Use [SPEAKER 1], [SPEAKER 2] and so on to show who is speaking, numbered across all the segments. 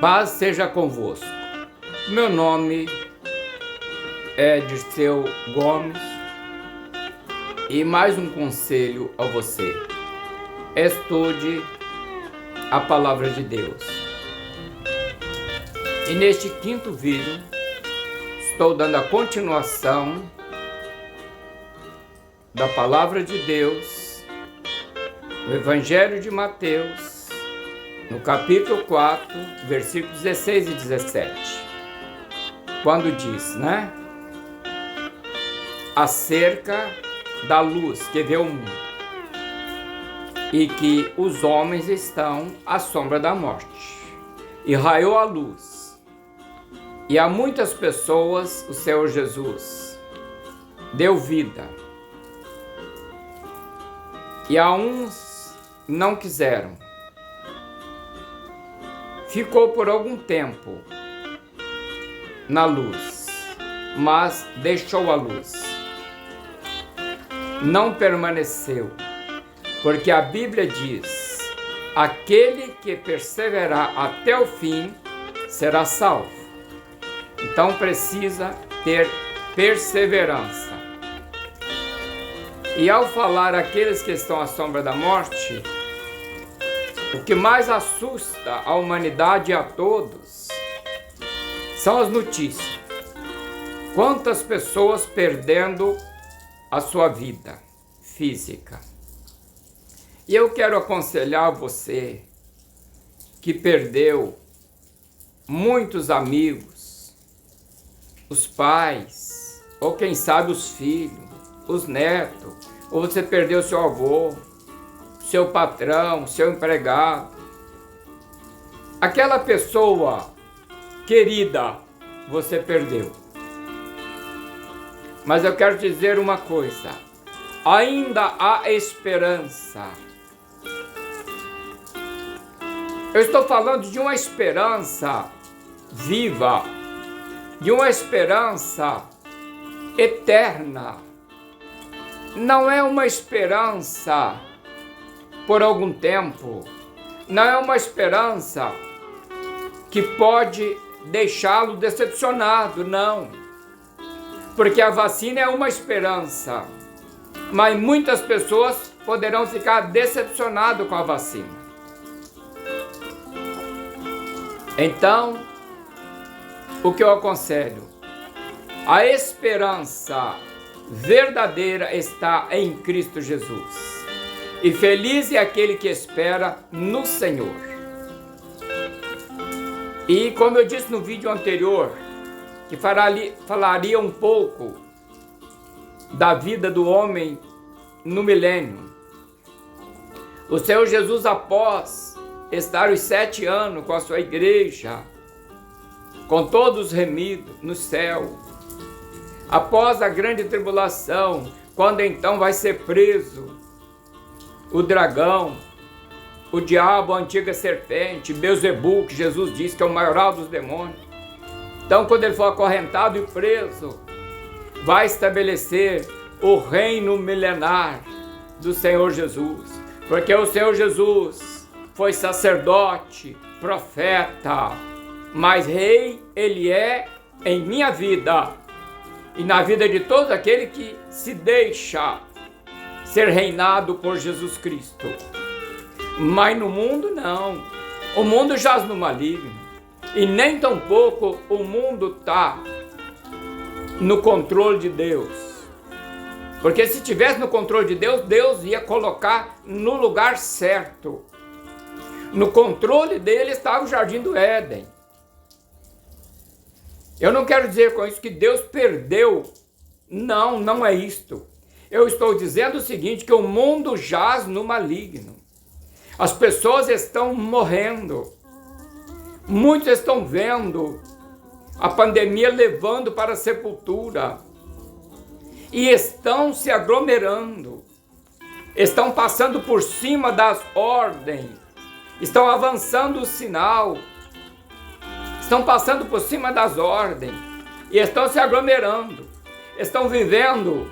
[SPEAKER 1] Paz seja convosco. Meu nome é Dirceu Gomes e mais um conselho a você. Estude a palavra de Deus. E neste quinto vídeo estou dando a continuação da palavra de Deus no Evangelho de Mateus, no capítulo 4, versículos 16 e 17, quando diz, acerca da luz que vê o mundo e que os homens estão à sombra da morte. E raiou a luz, e a muitas pessoas o Senhor Jesus deu vida, e a uns não quiseram. Ficou por algum tempo na luz, mas deixou a luz. Não permaneceu, porque a Bíblia diz: aquele que perseverar até o fim será salvo. Então precisa ter perseverança. E ao falar aqueles que estão à sombra da morte, o que mais assusta a humanidade e a todos são as notícias. Quantas pessoas perdendo a sua vida física. E eu quero aconselhar você que perdeu muitos amigos, os pais, ou quem sabe os filhos, os netos, ou você perdeu seu avô, seu patrão, seu empregado, aquela pessoa querida, você perdeu. Mas eu quero dizer uma coisa, ainda há esperança. Eu estou falando de uma esperança viva, de uma esperança eterna. Não é uma esperança por algum tempo, não é uma esperança que pode deixá-lo decepcionado, não. Porque a vacina é uma esperança, mas muitas pessoas poderão ficar decepcionadas com a vacina. Então, o que eu aconselho? A esperança verdadeira está em Cristo Jesus. E feliz é aquele que espera no Senhor. E como eu disse no vídeo anterior, que falaria um pouco da vida do homem no milênio. O Senhor Jesus, após estar os 7 anos com a sua igreja, com todos remidos no céu, após a grande tribulação, quando então vai ser preso o dragão, o diabo, a antiga serpente, Belzebu, que Jesus diz que é o maioral dos demônios. Então, quando ele for acorrentado e preso, vai estabelecer o reino milenar do Senhor Jesus. Porque o Senhor Jesus foi sacerdote, profeta, mas rei ele é em minha vida e na vida de todo aquele que se deixa ser reinado por Jesus Cristo. Mas no mundo não. O mundo jaz no maligno. E nem tampouco o mundo está no controle de Deus. Porque se estivesse no controle de Deus, Deus ia colocar no lugar certo. No controle dele estava o Jardim do Éden. Eu não quero dizer com isso que Deus perdeu. Não, não é isto. Eu estou dizendo o seguinte, que o mundo jaz no maligno. As pessoas estão morrendo. Muitos estão vendo a pandemia levando para a sepultura. E estão se aglomerando. Estão passando por cima das ordens. Estão avançando o sinal. Estão passando por cima das ordens. E estão se aglomerando. Estão vivendo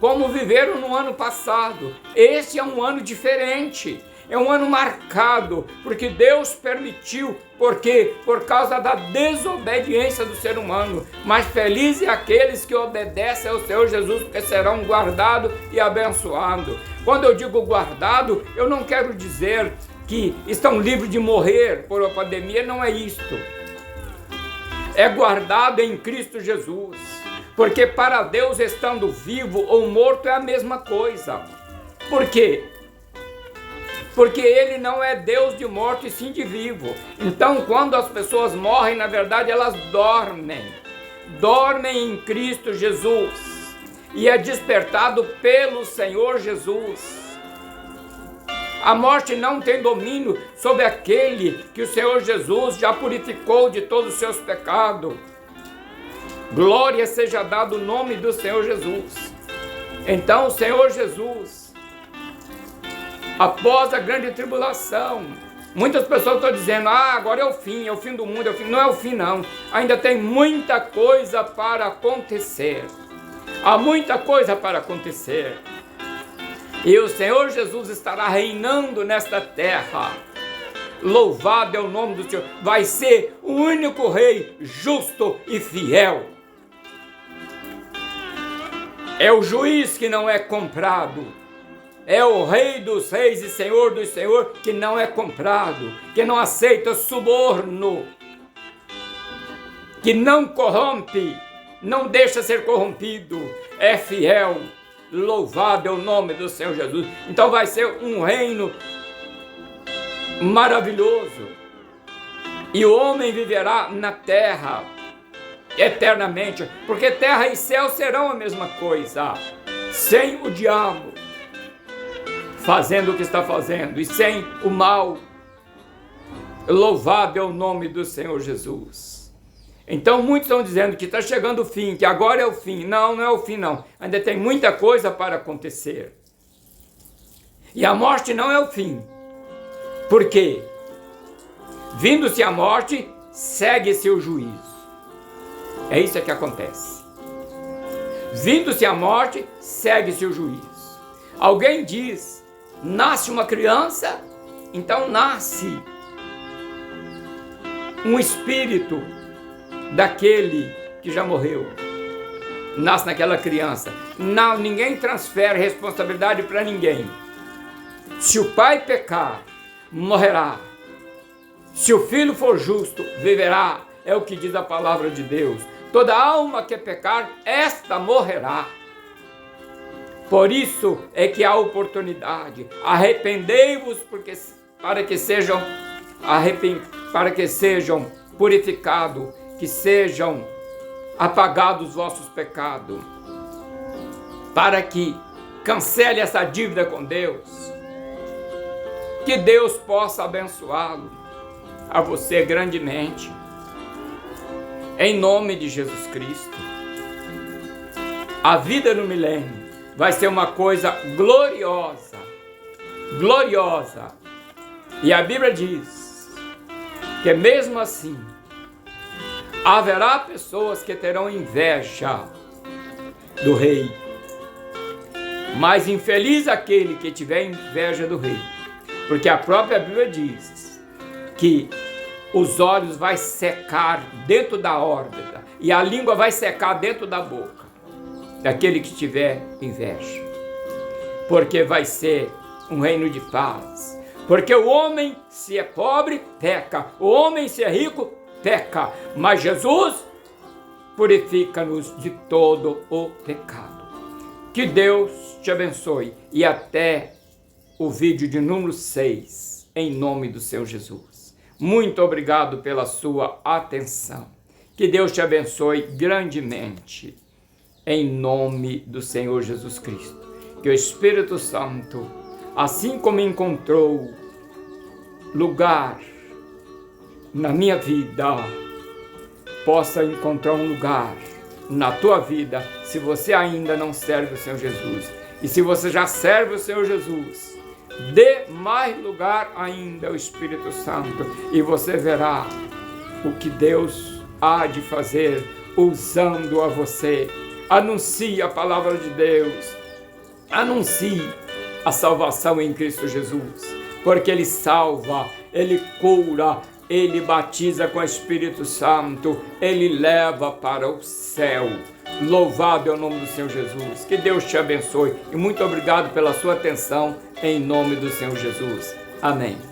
[SPEAKER 1] como viveram no ano passado. Este é um ano diferente. É um ano marcado, porque Deus permitiu, porque por causa da desobediência do ser humano. Mas felizes aqueles que obedecem ao Senhor Jesus, porque serão guardados e abençoados. Quando eu digo guardado, eu não quero dizer que estão livres de morrer por uma pandemia, não é isto. É guardado em Cristo Jesus, porque para Deus, estando vivo ou morto é a mesma coisa. Por quê? Porque Ele não é Deus de morto e sim de vivo. Então, quando as pessoas morrem, na verdade elas dormem em Cristo Jesus e é despertado pelo Senhor Jesus. A morte não tem domínio sobre aquele que o Senhor Jesus já purificou de todos os seus pecados. Glória seja dado o nome do Senhor Jesus. Então o Senhor Jesus, após a grande tribulação, muitas pessoas estão dizendo, agora é o fim do mundo, é o fim. Não é o fim não, ainda tem muita coisa para acontecer. Há muita coisa para acontecer. E o Senhor Jesus estará reinando nesta terra. Louvado é o nome do Senhor. Vai ser o único rei justo e fiel. É o juiz que não é comprado. É o rei dos reis e senhor dos senhores que não é comprado. Que não aceita suborno. Que não corrompe. Não deixa ser corrompido. É fiel. Louvado é o nome do Senhor Jesus. Então vai ser um reino maravilhoso. E o homem viverá na terra eternamente. Porque terra e céu serão a mesma coisa. Sem o diabo fazendo o que está fazendo. E sem o mal. Louvado é o nome do Senhor Jesus. Então muitos estão dizendo que está chegando o fim, que agora é o fim. Não, não é o fim não. Ainda tem muita coisa para acontecer. E a morte não é o fim. Por quê? Vindo-se a morte, segue-se o juízo. É isso que acontece. Vindo-se a morte, segue-se o juízo. Alguém diz, nasce uma criança, então nasce um espírito daquele que já morreu. Nasce naquela criança. Não, ninguém transfere responsabilidade para ninguém. Se o pai pecar, morrerá. Se o filho for justo, viverá. É o que diz a palavra de Deus. Toda alma que pecar, esta morrerá. Por isso é que há oportunidade. Arrependei-vos para que sejam purificados, que sejam apagados os vossos pecados, para que cancele essa dívida com Deus, que Deus possa abençoá-lo, a você grandemente, em nome de Jesus Cristo. A vida no milênio vai ser uma coisa gloriosa, gloriosa, e a Bíblia diz que mesmo assim, haverá pessoas que terão inveja do rei. Mas infeliz aquele que tiver inveja do rei. Porque a própria Bíblia diz que os olhos vai secar dentro da órbita e a língua vai secar dentro da boca daquele que tiver inveja. Porque vai ser um reino de paz. Porque o homem, se é pobre, peca. O homem, se é rico, peca, mas Jesus purifica-nos de todo o pecado. Que Deus te abençoe e até o vídeo de número 6, em nome do Senhor Jesus. Muito obrigado pela sua atenção. Que Deus te abençoe grandemente, em nome do Senhor Jesus Cristo. Que o Espírito Santo, assim como encontrou lugar na minha vida, possa encontrar um lugar na tua vida, se você ainda não serve o Senhor Jesus. E se você já serve o Senhor Jesus, dê mais lugar ainda ao Espírito Santo e você verá o que Deus há de fazer usando a você. Anuncie a palavra de Deus, anuncie a salvação em Cristo Jesus. porque Ele salva, Ele cura, Ele batiza com o Espírito Santo, Ele leva para o céu. Louvado é o nome do Senhor Jesus. Que Deus te abençoe e muito obrigado pela sua atenção, em nome do Senhor Jesus. Amém.